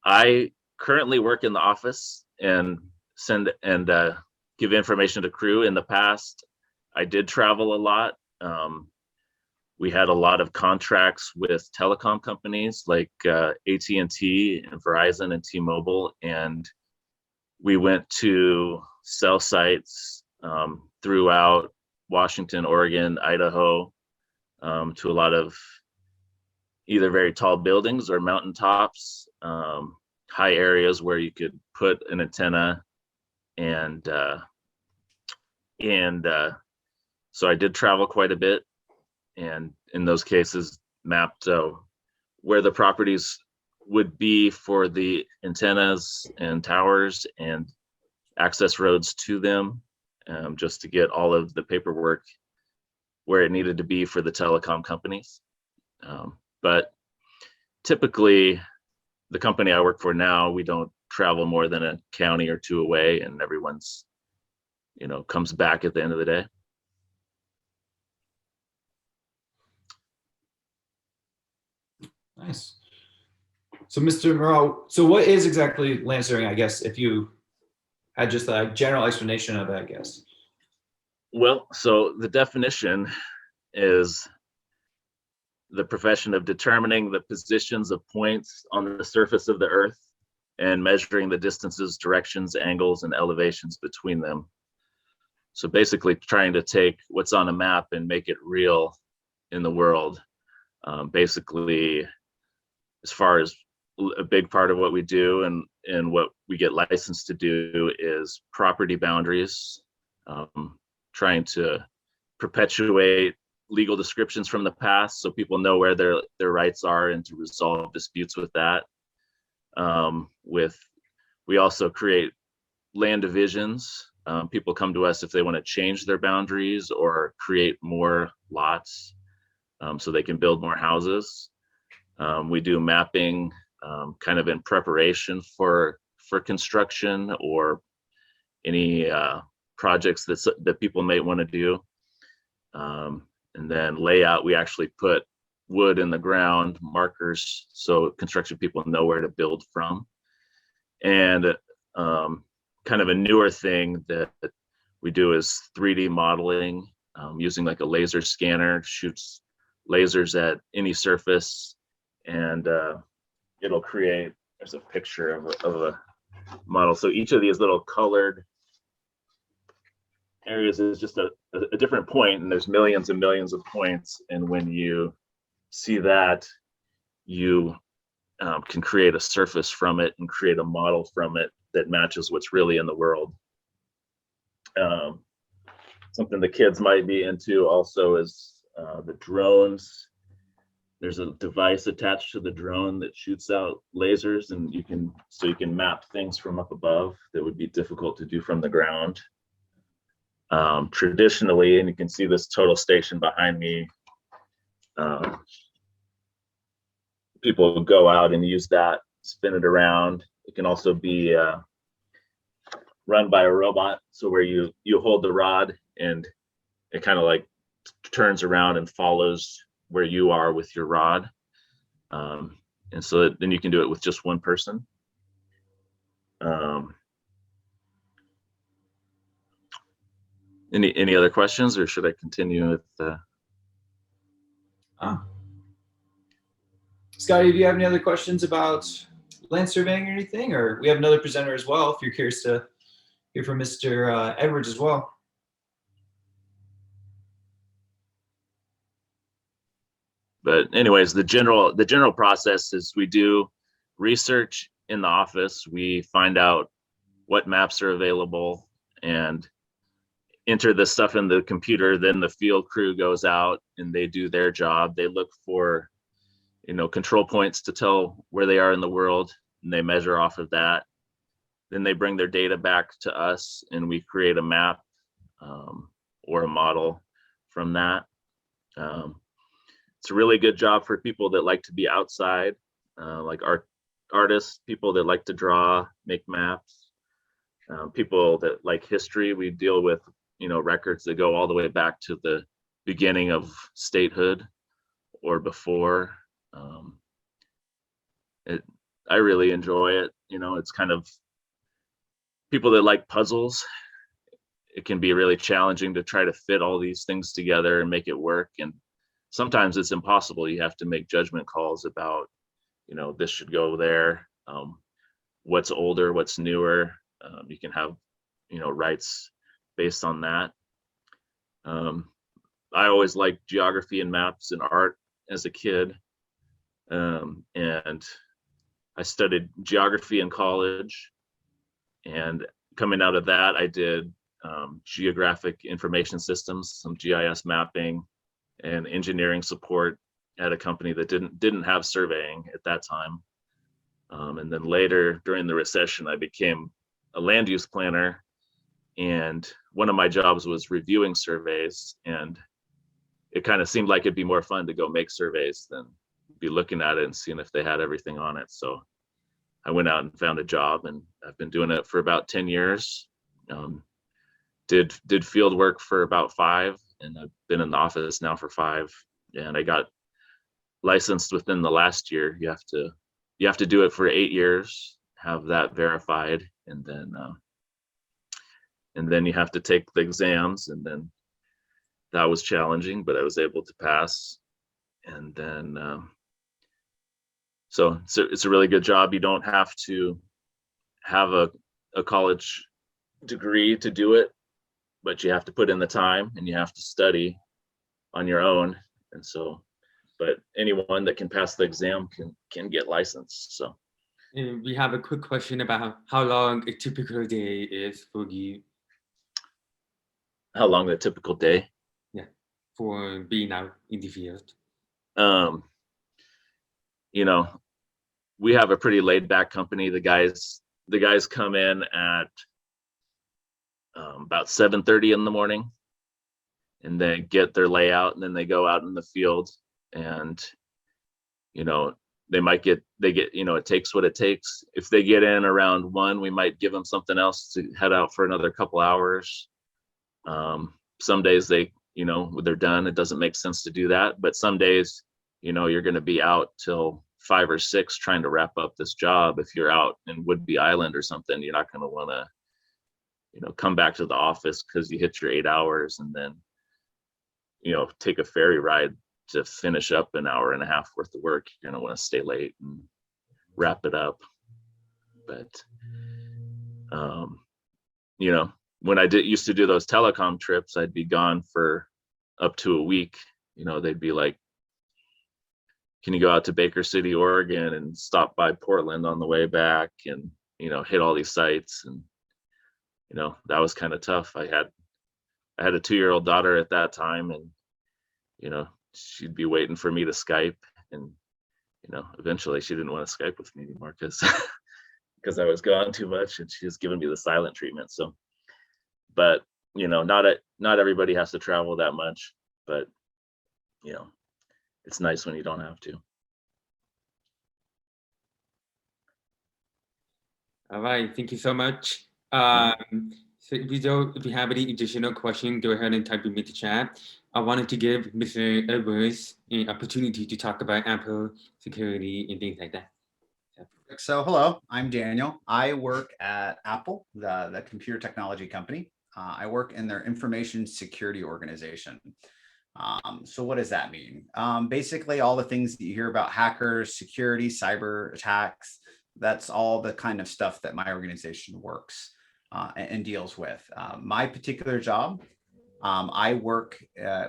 I currently work in the office and send and give information to crew. In the past, I did travel a lot. We had a lot of contracts with telecom companies like AT&T and Verizon and T-Mobile, and we went to cell sites throughout Washington, Oregon, Idaho, to a lot of either very tall buildings or mountaintops, high areas where you could put an antenna, and so I did travel quite a bit, and in those cases mapped where the properties would be for the antennas and towers and access roads to them, just to get all of the paperwork where it needed to be for the telecom companies. But typically, the company I work for now, we don't travel more than a county or two away, and everyone's, comes back at the end of the day. Nice. So Mr. Moreau, so what is exactly land surveying, I guess, if you had just a general explanation of it, I guess? Well, so the definition is the profession of determining the positions of points on the surface of the earth and measuring the distances, directions, angles, and elevations between them. So basically trying to take what's on a map and make it real in the world. Basically, as far as a big part of what we do and what we get licensed to do is property boundaries, trying to perpetuate legal descriptions from the past so people know where their rights are and to resolve disputes with that. We also create land divisions. People come to us if they want to change their boundaries or create more lots so they can build more houses. We do mapping kind of in preparation for construction or any projects that people may want to do. And then layout, we actually put wood in the ground, markers, so construction people know where to build from. And kind of a newer thing that we do is 3D modeling, using like a laser scanner, shoots lasers at any surface, and it'll create, there's a picture of a model. So each of these little colored areas is just a different point, and there's millions and millions of points. And when you see that, you can create a surface from it and create a model from it that matches what's really in the world. Something the kids might be into also is the drones. There's a device attached to the drone that shoots out lasers, and you can map things from up above that would be difficult to do from the ground. Traditionally, and you can see this total station behind me, people go out and use that, spin it around. It can also be run by a robot, so where you hold the rod and it kind of like turns around and follows where you are with your rod, and so then you can do it with just one person. Any other questions, or should I continue with Scotty, do you have any other questions about land surveying or anything? Or we have another presenter as well, if you're curious to hear from Mr. Edwards as well. But anyways, the general process is we do research in the office. We find out what maps are available and enter the stuff in the computer. Then the field crew goes out and they do their job. They look for, control points to tell where they are in the world, and they measure off of that. Then they bring their data back to us, and we create a map or a model from that. It's a really good job for people that like to be outside, like artists, people that like to draw, make maps, people that like history. We deal with, records that go all the way back to the beginning of statehood or before. I really enjoy it. It's kind of people that like puzzles. It can be really challenging to try to fit all these things together and make it work. And sometimes it's impossible. You have to make judgment calls about, this should go there. What's older, what's newer. You can have, rights based on that. I always liked geography and maps and art as a kid. And I studied geography in college. And coming out of that, I did geographic information systems, some GIS mapping, and engineering support at a company that didn't have surveying at that time. And then later during the recession, I became a land use planner, and one of my jobs was reviewing surveys, and it kind of seemed like it'd be more fun to go make surveys than be looking at it and seeing if they had everything on it. So I went out and found a job, and I've been doing it for about 10 years. Did field work for about 5, and I've been in the office now for 5. And I got licensed within the last year. You have to do it for 8 years, have that verified, and then you have to take the exams. And then that was challenging, but I was able to pass. And then so it's a really good job. You don't have to have a college degree to do it, but you have to put in the time and you have to study on your own. And so, but anyone that can pass the exam can get licensed. So we have a quick question about how long a typical day is for you. How long the typical day? Yeah, for being out in the field. We have a pretty laid back company. The guys come in at about 7:30 in the morning, and they get their layout, and then they go out in the field, and they get it takes what it takes. If they get in around 1, we might give them something else to head out for another couple hours. Some days when they're done, it doesn't make sense to do that, but some days you're going to be out till 5 or 6 trying to wrap up this job. If you're out in Woodby Island or something, you're not going to want to come back to the office because you hit your 8 hours and then take a ferry ride to finish up an hour and a half worth of work. You're going to want to stay late and wrap it up. But when I used to do those telecom trips, I'd be gone for up to a week. They'd be like, can you go out to Baker City, Oregon, and stop by Portland on the way back, and hit all these sites? And that was kind of tough. I had a 2-year-old daughter at that time, and she'd be waiting for me to Skype, and eventually she didn't want to Skype with me anymore because I was gone too much, and she was giving me the silent treatment. So, but not everybody has to travel that much, but it's nice when you don't have to. All right, thank you so much. So if you have any additional questions, go ahead and type in the chat. I wanted to give Mr. Edwards an opportunity to talk about Apple security and things like that. So hello, I'm Daniel. I work at Apple, the computer technology company. I work in their information security organization. So what does that mean? Basically, all the things that you hear about hackers, security, cyber attacks, that's all the kind of stuff that my organization works and deals with. My particular job, I work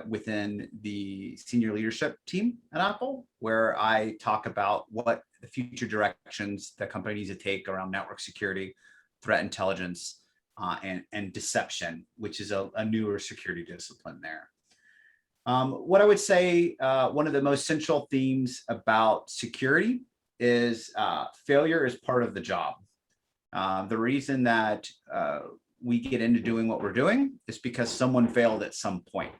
within the senior leadership team at Apple, where I talk about what the future directions the company needs to take around network security, threat intelligence, and deception, which is a newer security discipline there. What I would say, one of the most central themes about security is failure is part of the job. The reason that we get into doing what we're doing is because someone failed at some point.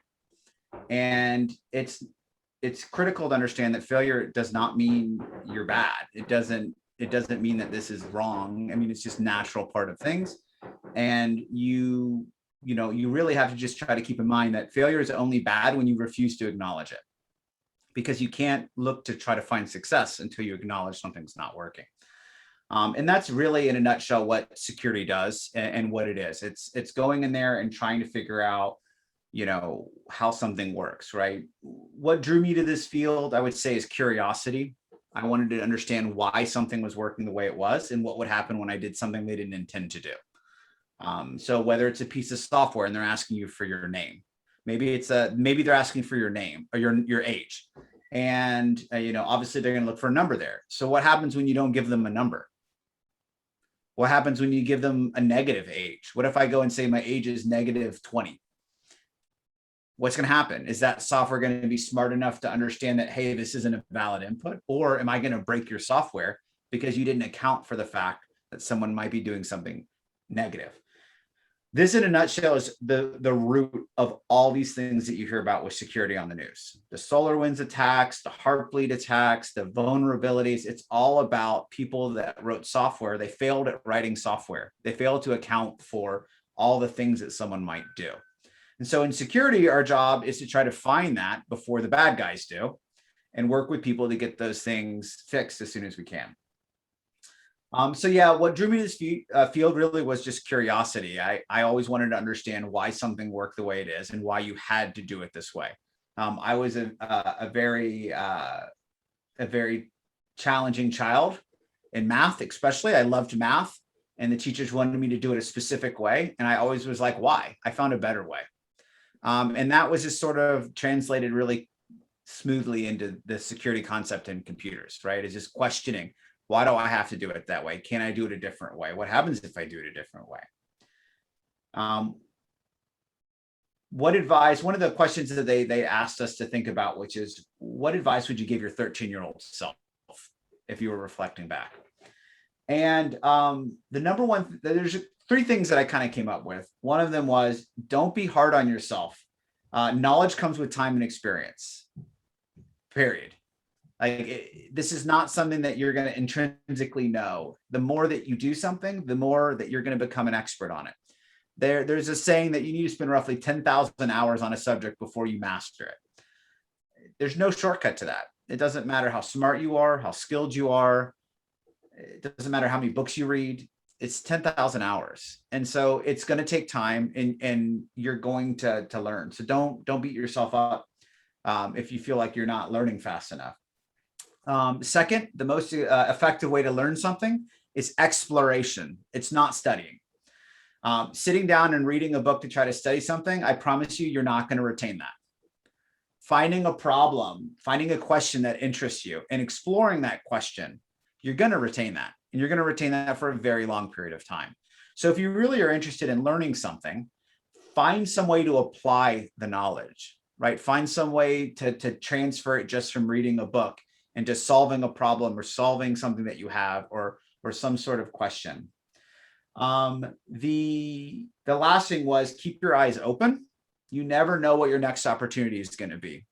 And it's critical to understand that failure does not mean you're bad. It doesn't mean that this is wrong. I mean, it's just natural part of things. And you really have to just try to keep in mind that failure is only bad when you refuse to acknowledge it, because you can't look to try to find success until you acknowledge something's not working. And that's really in a nutshell what security does and what it is. It's going in there and trying to figure out, how something works, right? What drew me to this field, I would say, is curiosity. I wanted to understand why something was working the way it was and what would happen when I did something they didn't intend to do. So whether it's a piece of software and they're asking you for your name, maybe they're asking for your name or your age, and obviously they're going to look for a number there. So what happens when you don't give them a number? What happens when you give them a negative age? What if I go and say my age is -20? What's going to happen? Is that software going to be smart enough to understand that, hey, this isn't a valid input? Or am I going to break your software because you didn't account for the fact that someone might be doing something negative? This, in a nutshell, is the root of all these things that you hear about with security on the news. The SolarWinds attacks, the Heartbleed attacks, the vulnerabilities. It's all about people that wrote software. They failed at writing software. They failed to account for all the things that someone might do. And so in security, our job is to try to find that before the bad guys do and work with people to get those things fixed as soon as we can. So yeah, what drew me to this field really was just curiosity. I always wanted to understand why something worked the way it is and why you had to do it this way. I was a very challenging child in math, especially. I loved math, and the teachers wanted me to do it a specific way. And I always was like, why? I found a better way. And that was just sort of translated really smoothly into the security concept in computers, right? It's just questioning, why do I have to do it that way? Can I do it a different way? What happens if I do it a different way? What advice, one of the questions that they asked us to think about, which is, what advice would you give your 13-year-old self if you were reflecting back? And the number one, there's 3 things that I kind of came up with. One of them was, don't be hard on yourself. Knowledge comes with time and experience, period. This is not something that you're going to intrinsically know. The more that you do something, the more that you're going to become an expert on it. There's a saying that you need to spend roughly 10,000 hours on a subject before you master it. There's no shortcut to that. It doesn't matter how smart you are, how skilled you are. It doesn't matter how many books you read. It's 10,000 hours. And so it's going to take time, and you're going to learn. So don't beat yourself up if you feel like you're not learning fast enough. Second, the most effective way to learn something is exploration. It's not studying. Sitting down and reading a book to try to study something, I promise you're not going to retain that. Finding a problem, finding a question that interests you, and exploring that question, you're going to retain that. And you're going to retain that for a very long period of time. So if you really are interested in learning something, find some way to apply the knowledge, right? Find some way to transfer it just from reading a book and just solving a problem or solving something that you have, or some sort of question. The last thing was, keep your eyes open. You never know what your next opportunity is going to be.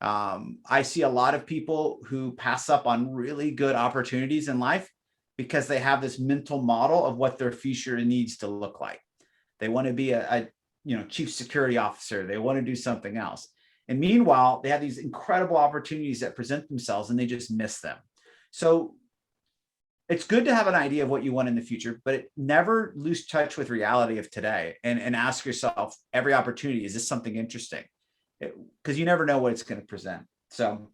I see a lot of people who pass up on really good opportunities in life because they have this mental model of what their future needs to look like. They want to be a chief security officer. They want to do something else. And meanwhile, they have these incredible opportunities that present themselves and they just miss them. So it's good to have an idea of what you want in the future, but never lose touch with reality of today, and ask yourself every opportunity, is this something interesting? Because you never know what it's going to present. So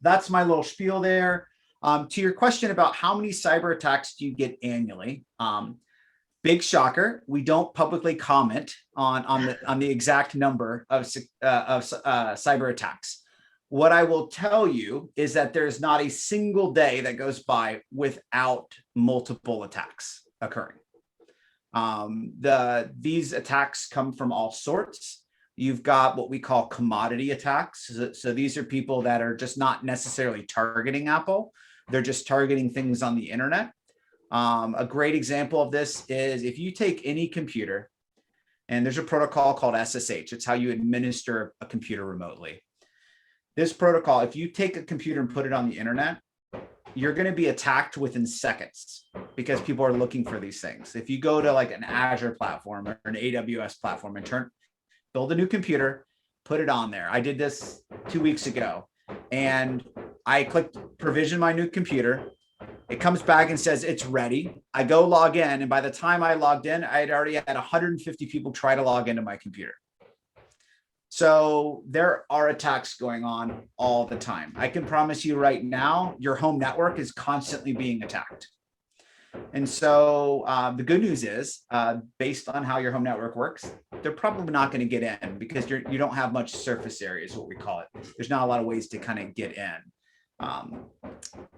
that's my little spiel there. To your question about how many cyber attacks do you get annually? Big shocker. We don't publicly comment on the exact number of cyber attacks. What I will tell you is that there's not a single day that goes by without multiple attacks occurring. These attacks come from all sorts. You've got what we call commodity attacks. So these are people that are just not necessarily targeting Apple. They're just targeting things on the internet. A great example of this is if you take any computer, and there's a protocol called SSH. It's how you administer a computer remotely. This protocol, if you take a computer and put it on the internet, you're going to be attacked within seconds because people are looking for these things. If you go to like an Azure platform or an AWS platform and build a new computer, put it on there. I did this 2 weeks ago, and I clicked provision my new computer. It comes back and says it's ready. I go log in, and by the time I logged in, I had already had 150 people try to log into my computer. So there are attacks going on all the time. I can promise you right now, your home network is constantly being attacked. And so the good news is, based on how your home network works, they're probably not going to get in because you don't have much surface area, is what we call it. There's not a lot of ways to kind of get in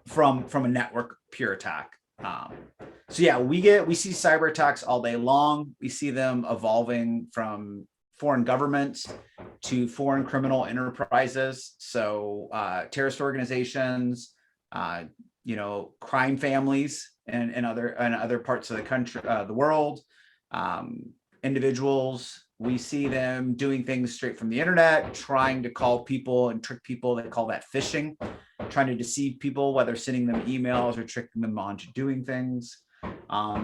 from a network pure attack. So yeah, we see cyber attacks all day long. We see them evolving from foreign governments to foreign criminal enterprises. So terrorist organizations, crime families and other parts of the country, the world, individuals. We see them doing things straight from the internet, trying to call people and trick people. They call that phishing, trying to deceive people, whether sending them emails or tricking them onto doing things.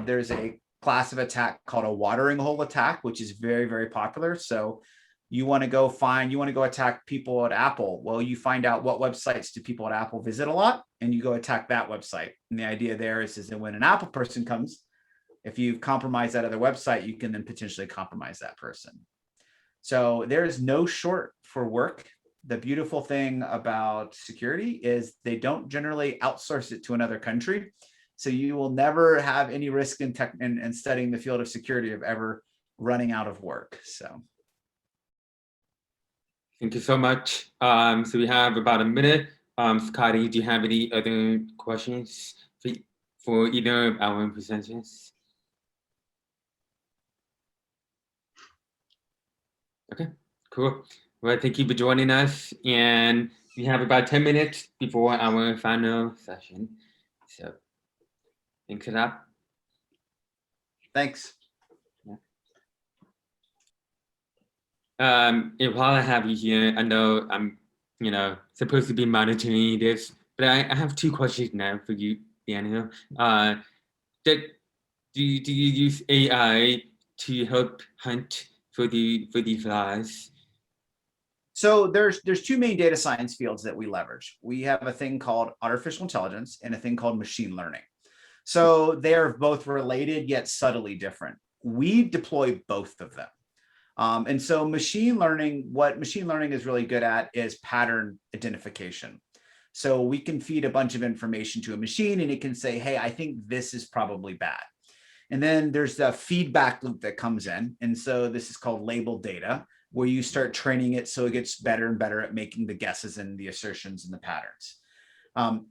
There's a class of attack called a watering hole attack, which is very, very popular. So you want to go attack people at Apple. Well, you find out what websites do people at Apple visit a lot, and you go attack that website. And the idea there is that when an Apple person comes, if you've compromised that other website, you can then potentially compromise that person. So there's no short for work. The beautiful thing about security is they don't generally outsource it to another country. So you will never have any risk in studying the field of security of ever running out of work. So. Thank you so much. So we have about a minute. Scotty, do you have any other questions for either of our presenters? Okay, cool. Well, thank you for joining us. And we have about 10 minutes before our final session. So thanks a lot. Thanks. While I have you here, I know I'm, supposed to be monitoring this, but I have two questions now for you, Daniel. Do you use AI to help hunt for the flies? So there's two main data science fields that we leverage. We have a thing called artificial intelligence and a thing called machine learning. So they are both related yet subtly different. We deploy both of them. And so what machine learning is really good at is pattern identification. So we can feed a bunch of information to a machine and it can say, hey, I think this is probably bad. And then there's the feedback loop that comes in. And so this is called labeled data, where you start training it so it gets better and better at making the guesses and the assertions and the patterns.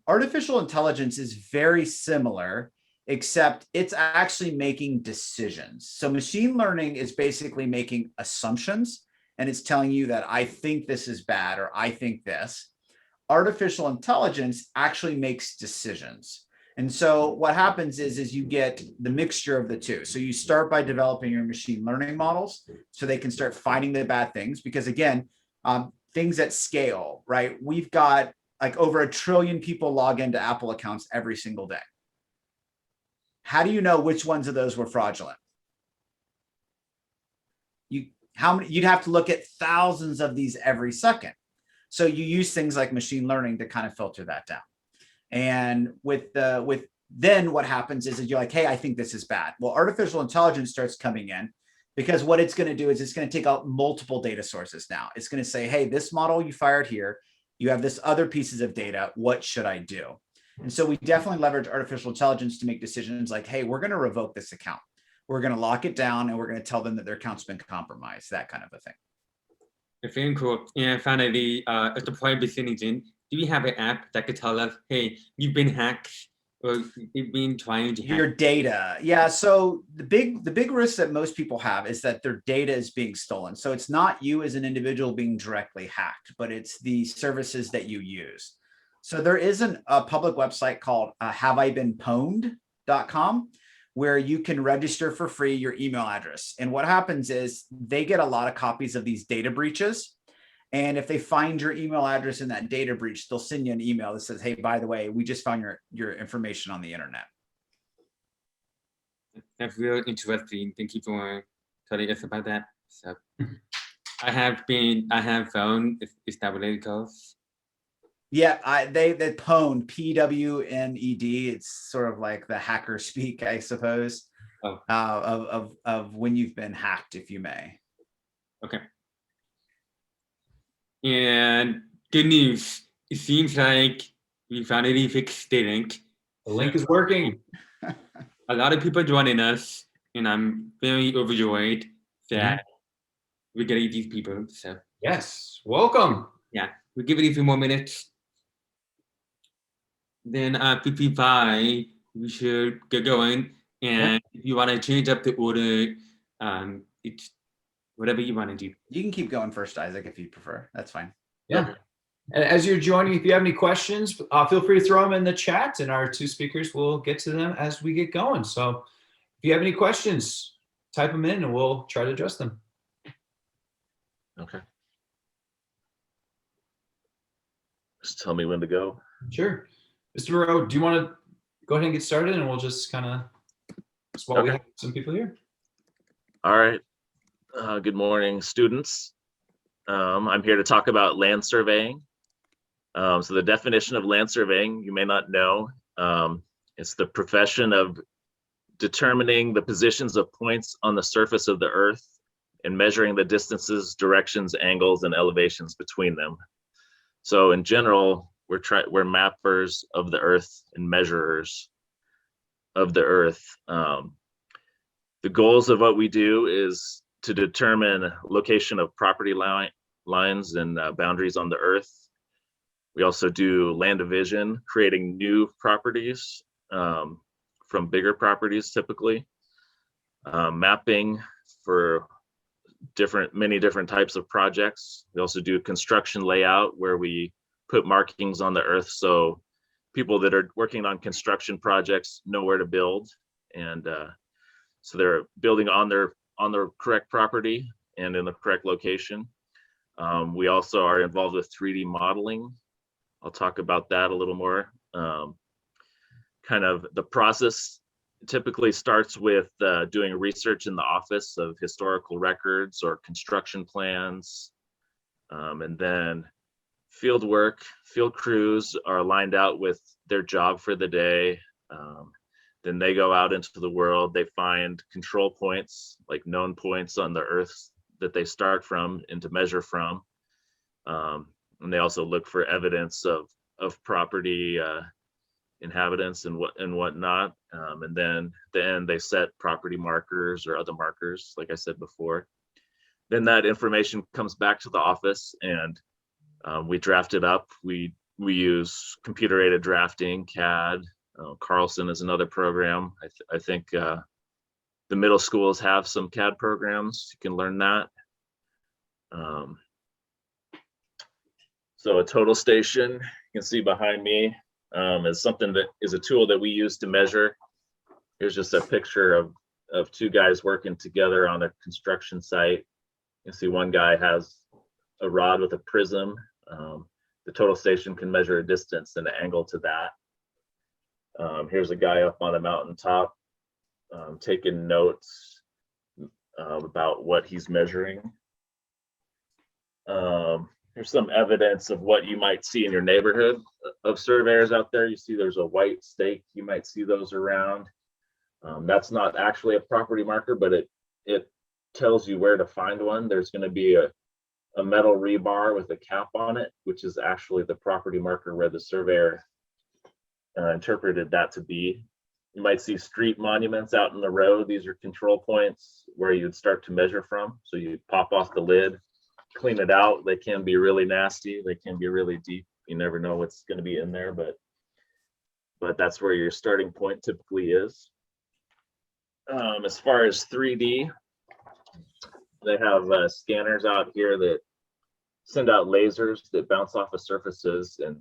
Artificial intelligence is very similar, except it's actually making decisions. So machine learning is basically making assumptions, and it's telling you that I think this is bad or I think this. Artificial intelligence actually makes decisions. And so what happens is you get the mixture of the two. So you start by developing your machine learning models so they can start finding the bad things, because again, things at scale, right? We've got like over 1 trillion people log into Apple accounts every single day. How do you know which ones of those were fraudulent? You'd have to look at thousands of these every second. So you use things like machine learning to kind of filter that down. And then what happens is that you're like, hey, I think this is bad. Well, artificial intelligence starts coming in, because what it's going to do is it's going to take out multiple data sources now. It's going to say, hey, this model you fired here, you have this other pieces of data. What should I do? And so we definitely leverage artificial intelligence to make decisions like, hey, we're going to revoke this account. We're going to lock it down and we're going to tell them that their account's been compromised, that kind of a thing. Very cool. And finally, as the privacy agent, do we have an app that could tell us, hey, you've been hacked or you've been trying to hack your data? Yeah. So the big risk that most people have is that their data is being stolen. So it's not you as an individual being directly hacked, but it's the services that you use. So there is a public website called haveibeenpwned.com where you can register for free your email address. And what happens is they get a lot of copies of these data breaches. And if they find your email address in that data breach, they'll send you an email that says, hey, by the way, we just found your information on the internet. That's really interesting. Thank you for telling us about that. So I have found, is that what it goes? Yeah, they pwned, PWNED. It's sort of like the hacker speak, I suppose, Oh. of when you've been hacked, if you may. Okay. And good news. It seems like we finally fixed the link. The link is working. A lot of people joining us, and I'm very overjoyed that we're getting these people. So Yes, welcome. yeah, we'll give it a few more minutes. Then 55, we should get going. And if you want to change up the order, it's whatever you want to do. You can keep going first, Isaac, if you prefer. That's fine. Yeah. And as you're joining, if you have any questions, feel free to throw them in the chat, and our two speakers will get to them as we get going. So if you have any questions, type them in and we'll try to address them. Okay. Just tell me when to go. Sure. Mr. Moreau, do you want to go ahead and get started, and we'll just kind of, while we have some people here. All right. Good morning, students. I'm here to talk about land surveying. So the definition of land surveying, you may not know, it's the profession of determining the positions of points on the surface of the earth and measuring the distances, directions, angles, and elevations between them. So in general, we're mappers of the earth and measurers of the earth. The goals of what we do is to determine location of property lines and boundaries on the earth. We also do land division, creating new properties from bigger properties typically. Mapping for many different types of projects. We also do construction layout, where we put markings on the earth so people that are working on construction projects know where to build, and so they're building on their correct property and in the correct location. We also are involved with 3D modeling. I'll talk about that a little more. Kind of the process typically starts with doing research in the office of historical records or construction plans, and then field crews are lined out with their job for the day. Then they go out into the world, they find control points, like known points on the earth that they start from and to measure from. And they also look for evidence of property inhabitants and whatnot. And then they set property markers or other markers, like I said before. Then that information comes back to the office, and we draft it up. We use computer-aided drafting, CAD. Carlson is another program. I think the middle schools have some CAD programs. You can learn that. So a total station, you can see behind me, is something that is a tool that we use to measure. Here's just a picture of two guys working together on a construction site. You can see one guy has a rod with a prism. The total station can measure a distance and an angle to that. Here's a guy up on a mountaintop taking notes about what he's measuring. Here's some evidence of what you might see in your neighborhood of surveyors out there. You see there's a white stake. You might see those around. That's not actually a property marker, but it tells you where to find one. There's going to be a metal rebar with a cap on it, which is actually the property marker where the surveyor interpreted that to be. You might see street monuments out in the road. These are control points where you'd start to measure from. So you pop off the lid, clean it out. They can be really nasty. They can be really deep. You never know what's going to be in there, but that's where your starting point typically is. As far as 3D, they have scanners out here that send out lasers that bounce off of surfaces, and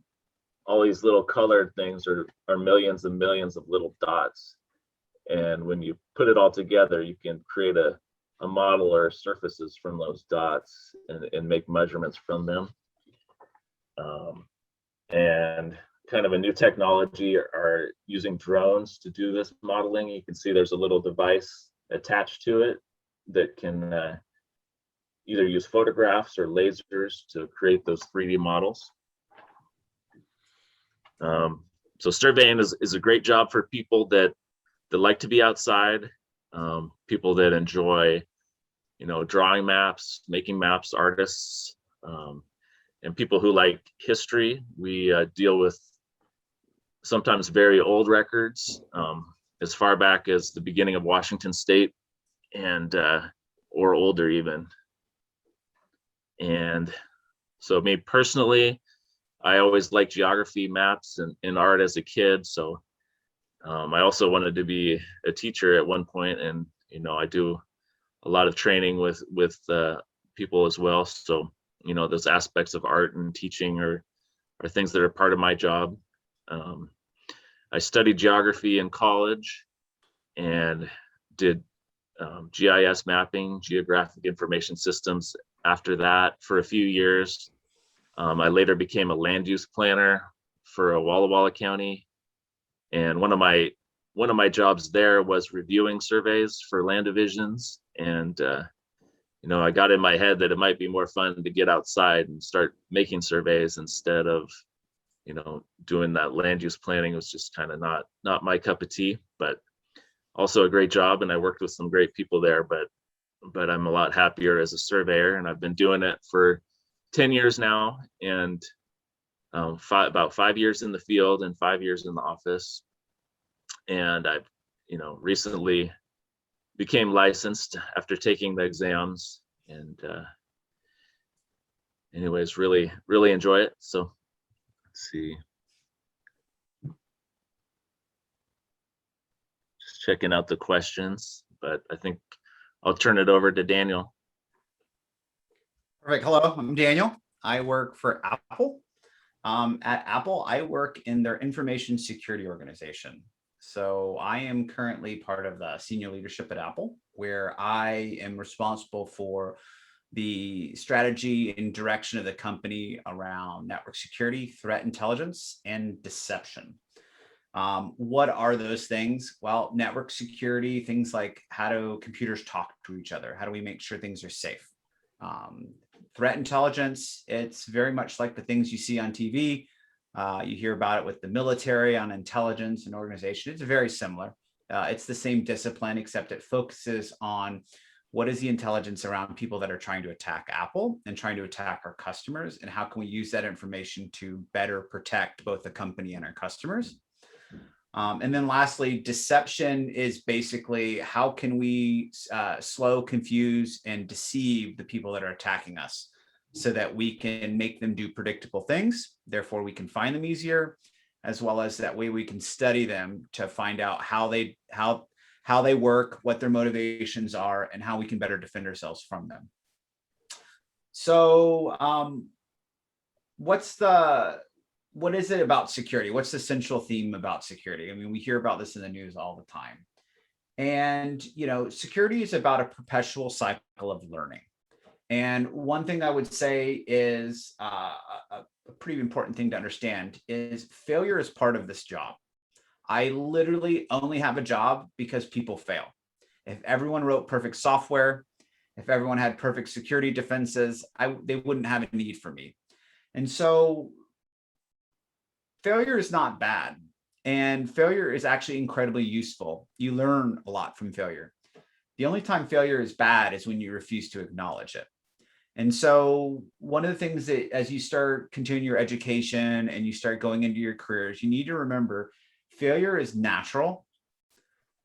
all these little colored things are millions and millions of little dots. And when you put it all together, you can create a model or surfaces from those dots and make measurements from them. And kind of a new technology are using drones to do this modeling. You can see there's a little device attached to it that can either use photographs or lasers to create those 3D models. So surveying is a great job for people that like to be outside, people that enjoy, drawing maps, making maps, artists, and people who like history. We deal with sometimes very old records, as far back as the beginning of Washington State, and or older even. And so me personally, I always liked geography, maps, and art as a kid. So I also wanted to be a teacher at one point, and I do a lot of training with people as well. So those aspects of art and teaching are things that are part of my job. I studied geography in college and did GIS mapping, geographic information systems, after that for a few years. I later became a land use planner for Walla Walla County, and one of my jobs there was reviewing surveys for land divisions. And I got in my head that it might be more fun to get outside and start making surveys instead of doing that land use planning. It was just kind of not my cup of tea, but also a great job, and I worked with some great people there. But I'm a lot happier as a surveyor, and I've been doing it for 10 years now, and about 5 years in the field and 5 years in the office. And I've recently became licensed after taking the exams, and anyways, really enjoy it. So let's see, just checking out the questions, but I think I'll turn it over to Daniel. Perfect. Hello, I'm Daniel. I work for Apple. At Apple, I work in their information security organization. So I am currently part of the senior leadership at Apple, where I am responsible for the strategy and direction of the company around network security, threat intelligence, and deception. What are those things? Well, network security, things like how do computers talk to each other? How do we make sure things are safe? Threat intelligence, it's very much like the things you see on TV. You hear about it with the military on intelligence and organization. It's very similar. It's the same discipline, except it focuses on what is the intelligence around people that are trying to attack Apple and trying to attack our customers, and how can we use that information to better protect both the company and our customers. And then lastly, deception is basically how can we slow, confuse, and deceive the people that are attacking us so that we can make them do predictable things. Therefore, we can find them easier, as well as that way we can study them to find out how they work, what their motivations are, and how we can better defend ourselves from them. So what is it about security? What's the central theme about security? I mean, we hear about this in the news all the time. And, security is about a perpetual cycle of learning. And one thing I would say is a pretty important thing to understand is failure is part of this job. I literally only have a job because people fail. If everyone wrote perfect software, if everyone had perfect security defenses, they wouldn't have a need for me. And so failure is not bad, and failure is actually incredibly useful. You learn a lot from failure. The only time failure is bad is when you refuse to acknowledge it. And so one of the things that as you start continuing your education and you start going into your careers, you need to remember failure is natural.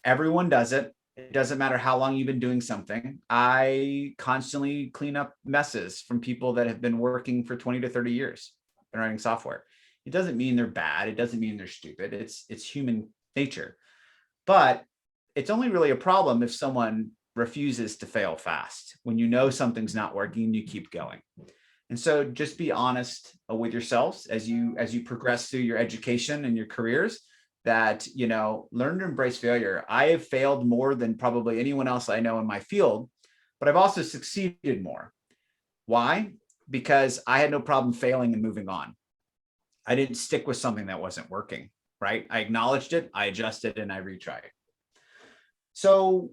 Everyone does it. It doesn't matter how long you've been doing something. I constantly clean up messes from people that have been working for 20 to 30 years and writing software. It doesn't mean they're bad. It doesn't mean they're stupid. It's human nature. But it's only really a problem if someone refuses to fail fast. When you know something's not working, you keep going. And so just be honest with yourselves as you progress through your education and your careers, that, learn to embrace failure. I have failed more than probably anyone else I know in my field, but I've also succeeded more. Why? Because I had no problem failing and moving on. I didn't stick with something that wasn't working, right? I acknowledged it, I adjusted, and I retried. So,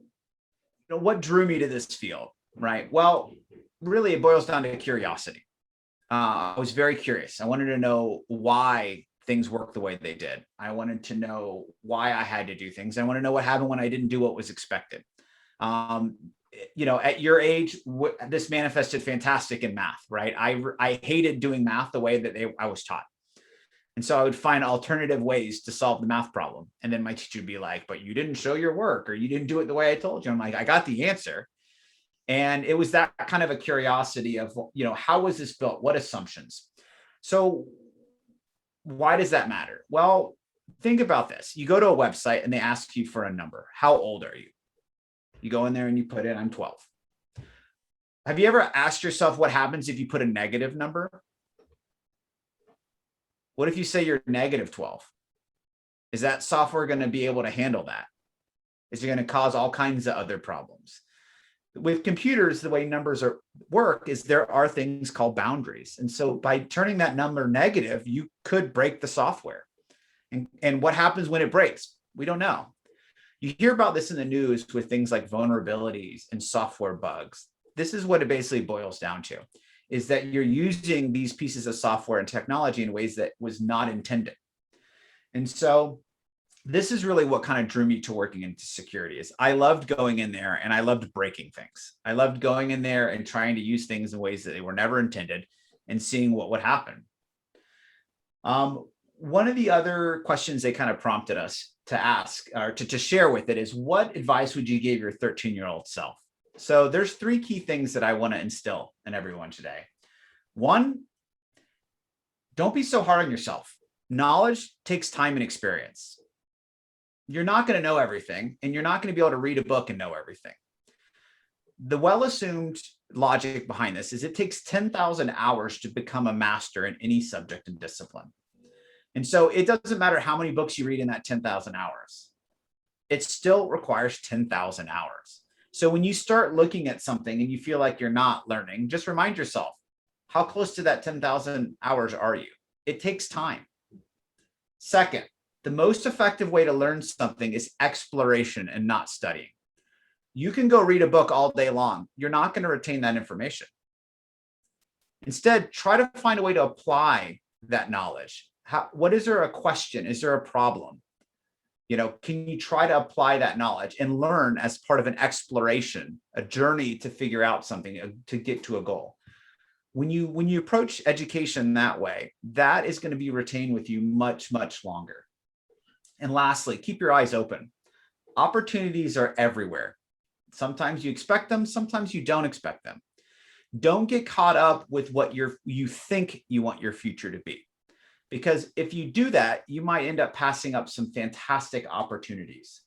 what drew me to this field, right? Well, really, it boils down to curiosity. I was very curious. I wanted to know why things work the way they did. I wanted to know why I had to do things. I want to know what happened when I didn't do what was expected. At your age, this manifested fantastic in math, right? I hated doing math the way that I was taught. And so I would find alternative ways to solve the math problem. And then my teacher would be like, but you didn't show your work, or you didn't do it the way I told you. I'm like, I got the answer. And it was that kind of a curiosity of, how was this built? What assumptions? So why does that matter? Well, think about this. You go to a website and they ask you for a number. How old are you? You go in there and you put in, I'm 12. Have you ever asked yourself what happens if you put a negative number? What if you say you're negative 12? Is that software going to be able to handle that? Is it going to cause all kinds of other problems? With computers, the way numbers work is there are things called boundaries. And so by turning that number negative, you could break the software. And what happens when it breaks? We don't know. You hear about this in the news with things like vulnerabilities and software bugs. This is what it basically boils down to, is that you're using these pieces of software and technology in ways that was not intended. And so this is really what kind of drew me to working into security. Is I loved going in there and I loved breaking things. I loved going in there and trying to use things in ways that they were never intended and seeing what would happen. One of the other questions they kind of prompted us to ask or to share with it is, what advice would you give your 13-year-old self? So there's 3 key things that I want to instill in everyone today. 1, don't be so hard on yourself. Knowledge takes time and experience. You're not going to know everything, and you're not going to be able to read a book and know everything. The well-assumed logic behind this is it takes 10,000 hours to become a master in any subject and discipline. And so it doesn't matter how many books you read in that 10,000 hours. It still requires 10,000 hours. So when you start looking at something and you feel like you're not learning, just remind yourself, how close to that 10,000 hours are you? It takes time. Second, the most effective way to learn something is exploration and not studying. You can go read a book all day long. You're not going to retain that information. Instead, try to find a way to apply that knowledge. Is there a question? Is there a problem? Can you try to apply that knowledge and learn as part of an exploration, a journey to figure out something, to get to a goal? When you approach education that way, that is going to be retained with you much, much longer. And lastly, keep your eyes open. Opportunities are everywhere. Sometimes you expect them, sometimes you don't expect them. Don't get caught up with what you think you want your future to be. Because if you do that, you might end up passing up some fantastic opportunities.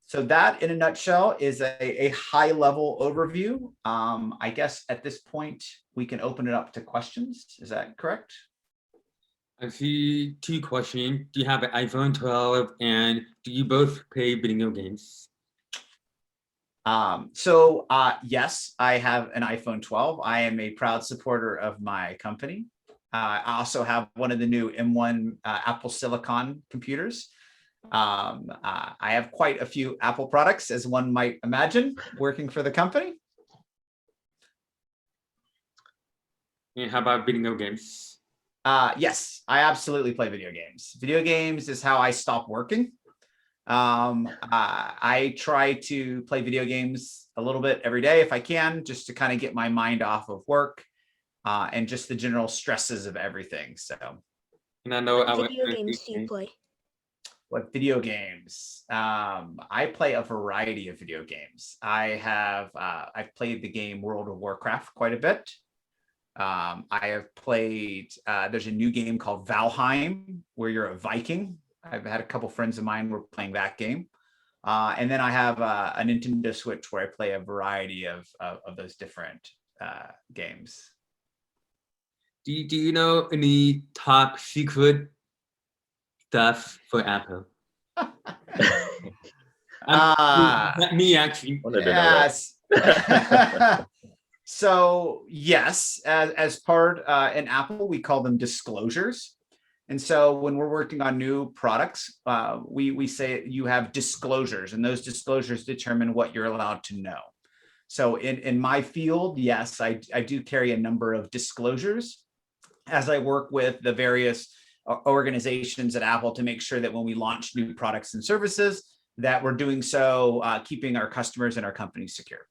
So that, in a nutshell, is a high-level overview. I guess at this point, we can open it up to questions. Is that correct? I see 2 questions. Do you have an iPhone 12, and do you both play video games? Yes, I have an iPhone 12. I am a proud supporter of my company. I also have one of the new M1 Apple Silicon computers. I have quite a few Apple products, as one might imagine, working for the company. And how about video games? Yes, I absolutely play video games. Video games is how I stop working. I try to play video games a little bit every day if I can, just to kind of get my mind off of work and just the general stresses of everything. So, and I know what video games do you play? What video games? I play a variety of video games. I've played the game World of Warcraft quite a bit. I have played, there's a new game called Valheim, where you're a Viking. I've had a couple friends of mine were playing that game. And then I have a Nintendo Switch where I play a variety of those different games. Do you know any top secret stuff for Apple? Not me, actually. Yes. So yes, as part in Apple, we call them disclosures. And so when we're working on new products, we say you have disclosures, and those disclosures determine what you're allowed to know. So in my field, yes, I do carry a number of disclosures as I work with the various organizations at Apple to make sure that when we launch new products and services, that we're doing so keeping our customers and our companies secure.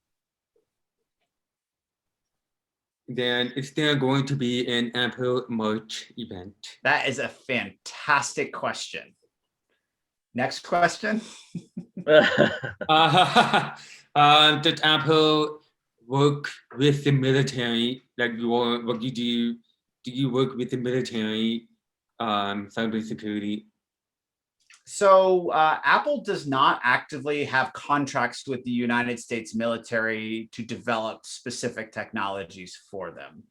Then is there going to be an Apple March event? That is a fantastic question. Next question. Did Apple work with the military? Like what you do? Do you work with the military cybersecurity? So Apple does not actively have contracts with the United States military to develop specific technologies for them.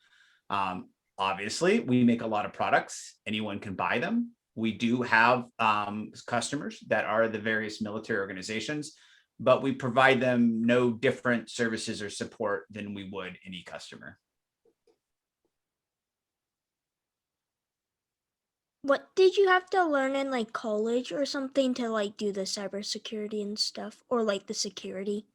Obviously, we make a lot of products. Anyone can buy them. We do have customers that are the various military organizations, but we provide them no different services or support than we would any customer. What did you have to learn in like college or something to like do the cybersecurity and stuff, or like the security?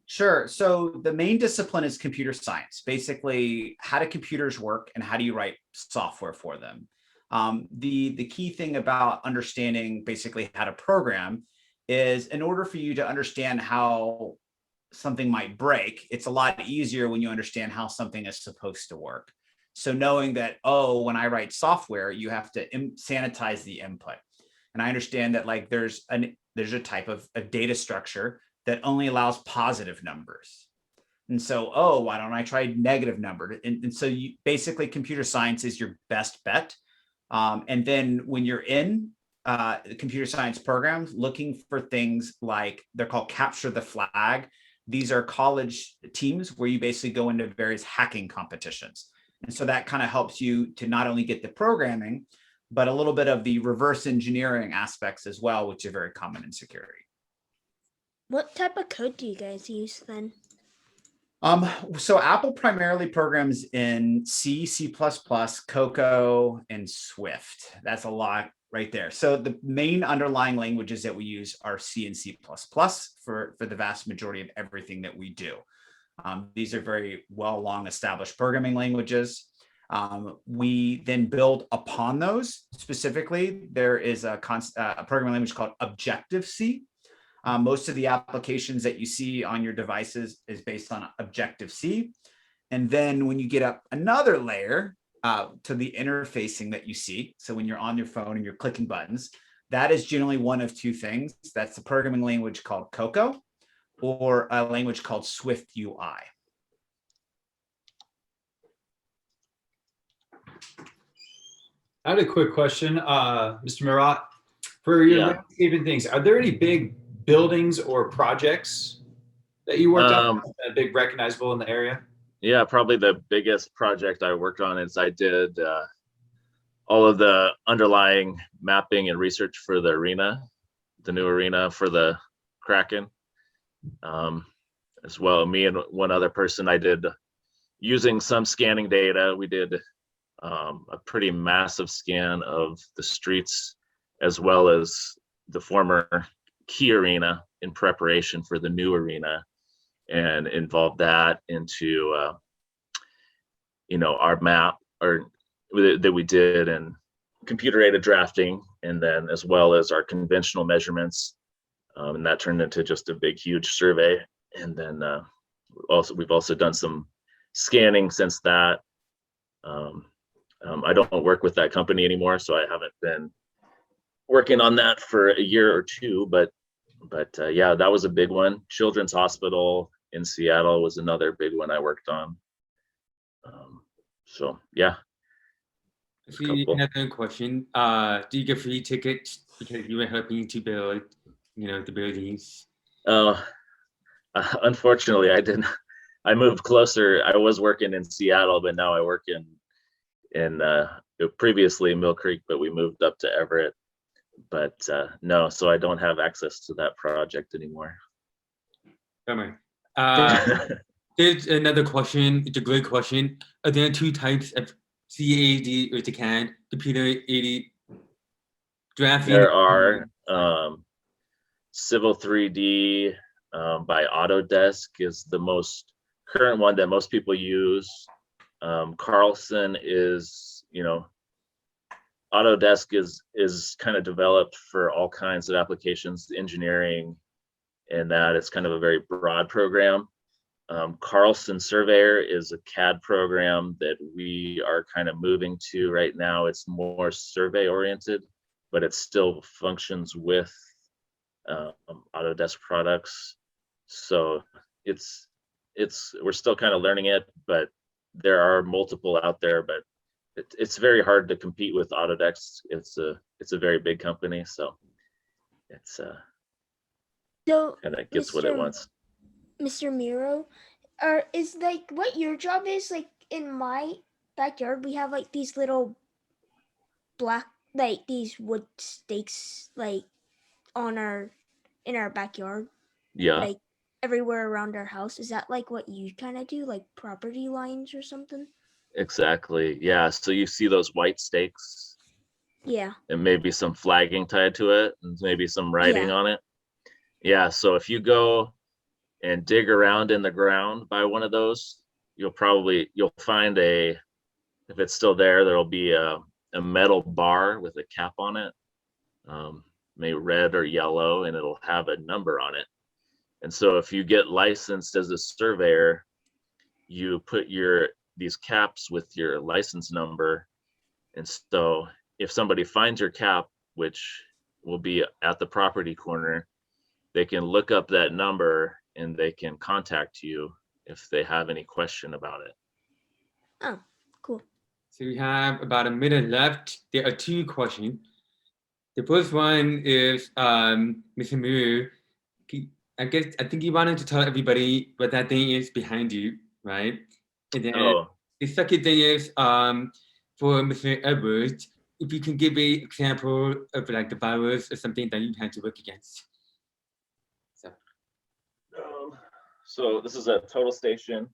Sure. So the main discipline is computer science, basically how do computers work and how do you write software for them? The key thing about understanding basically how to program is in order for you to understand how something might break, it's a lot easier when you understand how something is supposed to work. So knowing that, oh, when I write software, you have to sanitize the input. And I understand that like there's a type of a data structure that only allows positive numbers. And so, oh, why don't I try negative number? And so you basically computer science is your best bet. And then when you're in computer science programs, looking for things like they're called capture the flag. These are college teams where you basically go into various hacking competitions. And so that kind of helps you to not only get the programming, but a little bit of the reverse engineering aspects as well, which are very common in security. What type of code do you guys use then? So Apple primarily programs in C, C++, Cocoa, and Swift. That's a lot right there. So the main underlying languages that we use are C and C++ for the vast majority of everything that we do. These are very well long established programming languages. We then build upon those. Specifically, there is a programming language called Objective-C. Most of the applications that you see on your devices is based on Objective-C. And then when you get up another layer to the interfacing that you see, so when you're on your phone and you're clicking buttons, that is generally one of two things. That's a programming language called Cocoa or a language called Swift UI. I had a quick question, Mr. Murat. For your landscaping things, are there any big buildings or projects that you worked on big recognizable in the area? Yeah, probably the biggest project I worked on is I did all of the underlying mapping and research for the arena, the new arena for the Kraken. As well, me and one other person, I did using some scanning data. We did a pretty massive scan of the streets as well as the former Key Arena in preparation for the new arena, and involved that into our map that we did and computer aided drafting, and then as well as our conventional measurements, and that turned into just a big huge survey. And then we've also done some scanning since that. I don't work with that company anymore, so I haven't been working on that for a year or two, but yeah, that was a big one. Children's Hospital in Seattle was another big one I worked on. So yeah. Another question. Do you get free tickets because you were helping to build, the buildings? Unfortunately, I didn't. I moved closer. I was working in Seattle, but now I work in previously Mill Creek, but we moved up to Everett. But no, so I don't have access to that project anymore. Bummer. There's another question. It's a great question. Are there two types of CAD or CAD, computer aided drafting? There are Civil 3D by Autodesk is the most current one that most people use. Carlson is, Autodesk is kind of developed for all kinds of applications, engineering, and that it's kind of a very broad program. Carlson Surveyor is a CAD program that we are kind of moving to right now. It's more survey oriented, but it still functions with Autodesk products. So we're still kind of learning it, but there are multiple out there, but it's very hard to compete with Autodesk. It's a very big company, so it's So, kind of gets what it wants. Mr. Miro, is like what your job is? Like in my backyard, we have like these little black, like these wood stakes, like in our backyard, Yeah, like everywhere around our house. Is that like what you kind of do, like property lines or something? exactly. Yeah, so you see those white stakes Yeah. and maybe some flagging tied to it and maybe some writing Yeah. on it. Yeah, so if you go and dig around in the ground by one of those, you'll find if it's still there, there'll be a metal bar with a cap on it, maybe red or yellow, and it'll have a number on it. And so if you get licensed as a surveyor, you put these caps with your license number. And so if somebody finds your cap, which will be at the property corner, they can look up that number and they can contact you if they have any question about it. Oh, cool. So we have about a minute left. There are two questions. The first one is Mr. Mu. I think you wanted to tell everybody what that thing is behind you, right? And then the second thing is for Mr. Edwards, if you can give an example of like the virus or something that you had to work against. So this is a total station.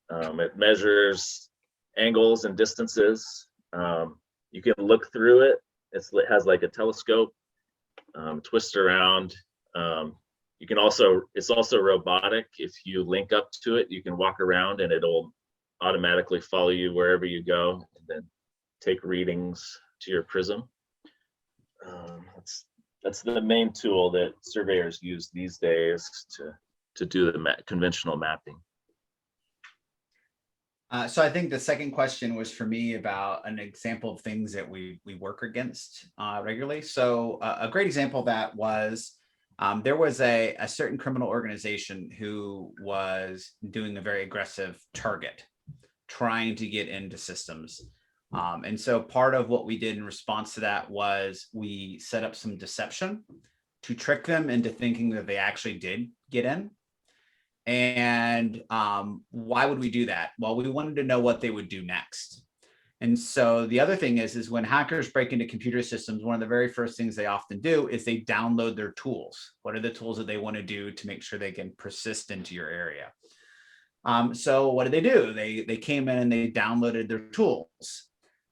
It measures angles and distances. You can look through it. It has like a telescope, twist around. It's also robotic. If you link up to it, you can walk around and it'll automatically follow you wherever you go and then take readings to your prism. That's the main tool that surveyors use these days to do the conventional mapping. So I think the second question was for me about an example of things that we work against regularly. So a great example of that was there was a certain criminal organization who was doing a very aggressive target, trying to get into systems. And so part of what we did in response to that was we set up some deception to trick them into thinking that they actually did get in. And why would we do that? Well, we wanted to know what they would do next. And so the other thing is when hackers break into computer systems, one of the very first things they often do is they download their tools. What are the tools that they want to do to make sure they can persist into your area? So what did they do? They came in and they downloaded their tools,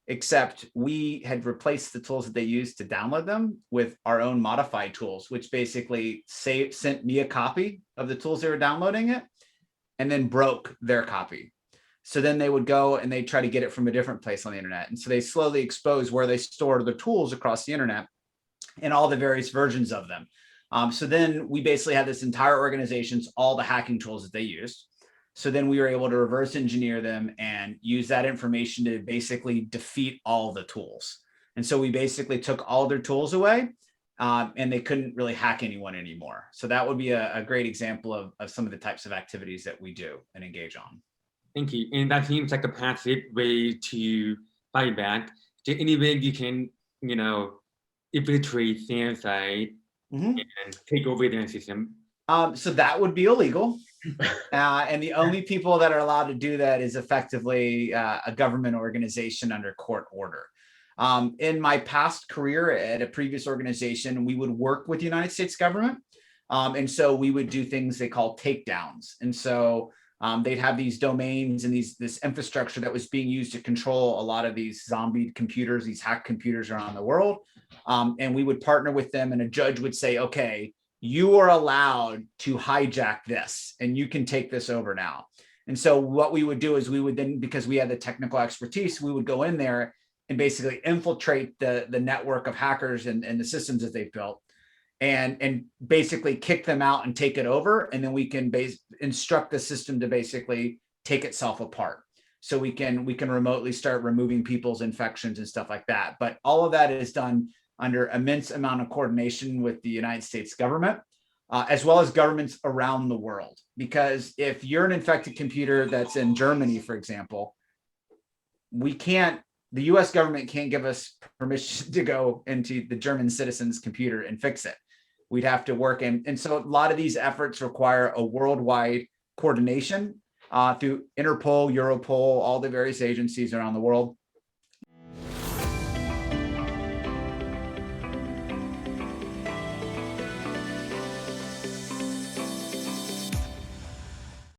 except we had replaced the tools that they used to download them with our own modified tools, which basically sent me a copy of the tools they were downloading it and then broke their copy. So then they would go and they try to get it from a different place on the internet. And so they slowly expose where they store the tools across the internet and all the various versions of them. So then we basically had this entire organization's, all the hacking tools that they used. So then we were able to reverse engineer them and use that information to basically defeat all the tools. And so we basically took all their tools away and they couldn't really hack anyone anymore. So that would be a great example of some of the types of activities that we do and engage on. Thank you. And that seems like a passive way to fight back. Is there any way you can, infiltrate their side and take over their system? So that would be illegal. And the only people that are allowed to do that is effectively a government organization under court order. In my past career at a previous organization, we would work with the United States government. And so we would do things they call takedowns. And so they'd have these domains and this infrastructure that was being used to control a lot of these zombie computers, these hacked computers around the world. And we would partner with them and a judge would say, okay, you are allowed to hijack this and you can take this over now. And so what we would do is we would then, because we had the technical expertise, we would go in there and basically infiltrate the network of hackers and the systems that they've built, and basically kick them out and take it over. And then we can instruct the system to basically take itself apart. So we can remotely start removing people's infections and stuff like that. But all of that is done under immense amount of coordination with the United States government, as well as governments around the world. Because if you're an infected computer that's in Germany, for example, the US government can't give us permission to go into the German citizen's computer and fix it. We'd have to work and so a lot of these efforts require a worldwide coordination through Interpol, Europol, all the various agencies around the world.